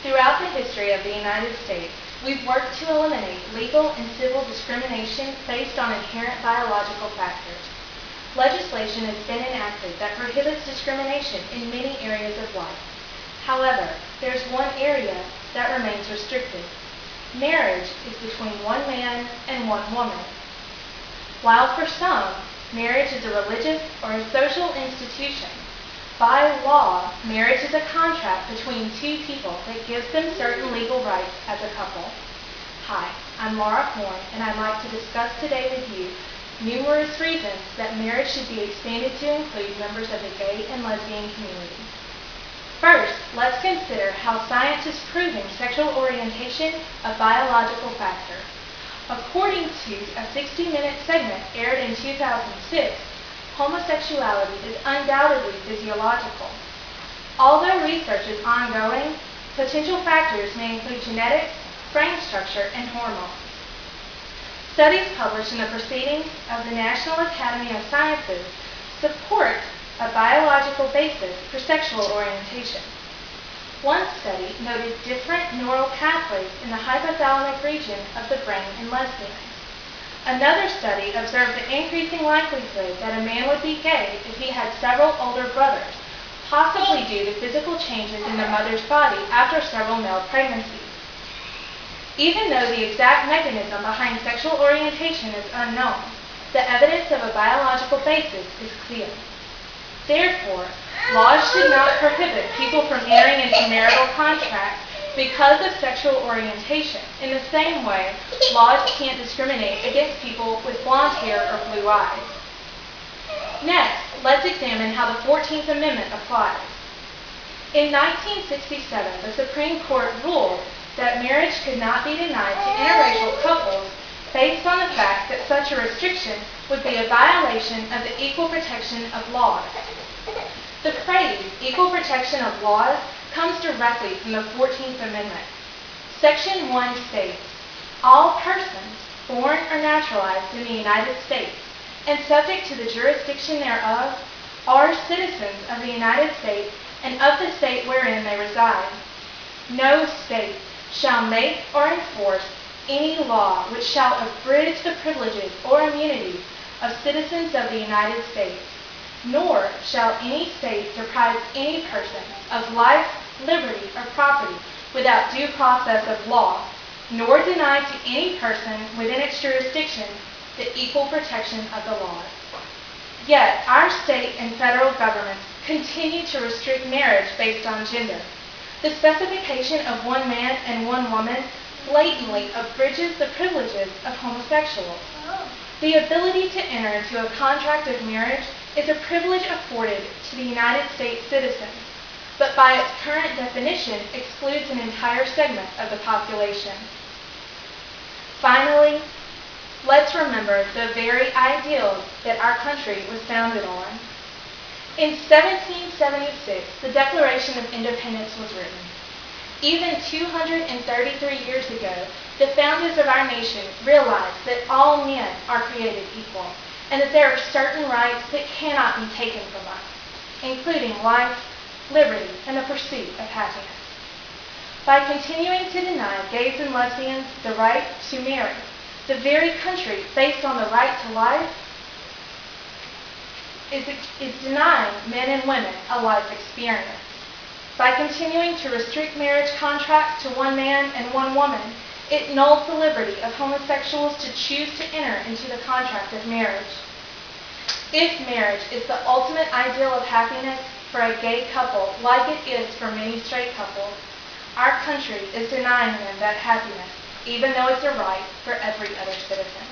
Throughout the history of the United States, we've worked to eliminate legal and civil discrimination based on inherent biological factors. Legislation has been enacted that prohibits discrimination in many areas of life. However, there's one area that remains restricted. Marriage is between one man and one woman. While for some, marriage is a religious or a social institution, by law, marriage is a contract between two people that gives them certain legal rights as a couple. Hi, I'm Laura Horn, and I'd like to discuss today with you numerous reasons that marriage should be expanded to include members of the gay and lesbian community. First, let's consider how science is proving sexual orientation a biological factor. According to a 60-minute segment aired in 2006, homosexuality is undoubtedly physiological. Although research is ongoing, potential factors may include genetics, brain structure, and hormones. Studies published in the Proceedings of the National Academy of Sciences support a biological basis for sexual orientation. One study noted different neural pathways in the hypothalamic region of the brain in lesbians. Another study observed the increasing likelihood that a man would be gay if he had several older brothers, possibly due to physical changes in the mother's body after several male pregnancies. Even though the exact mechanism behind sexual orientation is unknown, the evidence of a biological basis is clear. Therefore, laws should not prohibit people from entering into marital contracts because of sexual orientation. In the same way, laws can't discriminate against people with blonde hair or blue eyes. Next, let's examine how the 14th Amendment applies. In 1967, the Supreme Court ruled that marriage could not be denied to interracial couples based on the fact that such a restriction would be a violation of the equal protection of laws. The phrase equal protection of laws comes directly from the 14th Amendment. Section 1 states, all persons born or naturalized in the United States and subject to the jurisdiction thereof are citizens of the United States and of the state wherein they reside. No state shall make or enforce any law which shall abridge the privileges or immunities of citizens of the United States, nor shall any state deprive any person of life, liberty, or property without due process of law, nor deny to any person within its jurisdiction the equal protection of the laws. Yet, our state and federal governments continue to restrict marriage based on gender. The specification of one man and one woman blatantly abridges the privileges of homosexuals. The ability to enter into a contract of marriage is a privilege afforded to the United States citizens, but by its current definition excludes an entire segment of the population. Finally, let's remember the very ideals that our country was founded on. In 1776, the Declaration of Independence was written. Even 233 years ago, the founders of our nation realized that all men are created equal, and that there are certain rights that cannot be taken from us, including life, liberty, and the pursuit of happiness. By continuing to deny gays and lesbians the right to marry, the very country based on the right to life is denying men and women a life experience. By continuing to restrict marriage contracts to one man and one woman, it nulls the liberty of homosexuals to choose to enter into the contract of marriage. If marriage is the ultimate ideal of happiness for a gay couple, like it is for many straight couples, our country is denying them that happiness, even though it's a right for every other citizen.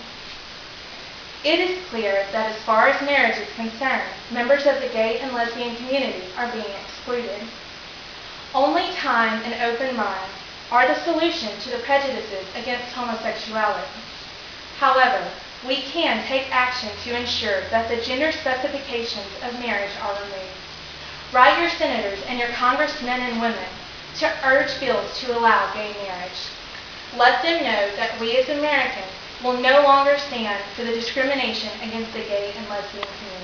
It is clear that as far as marriage is concerned, members of the gay and lesbian community are being excluded. Only time and open minds are the solution to the prejudices against homosexuality. However, we can take action to ensure that the gender specifications of marriage are removed. Write your senators and your congressmen and women to urge bills to allow gay marriage. Let them know that we as Americans will no longer stand for the discrimination against the gay and lesbian community.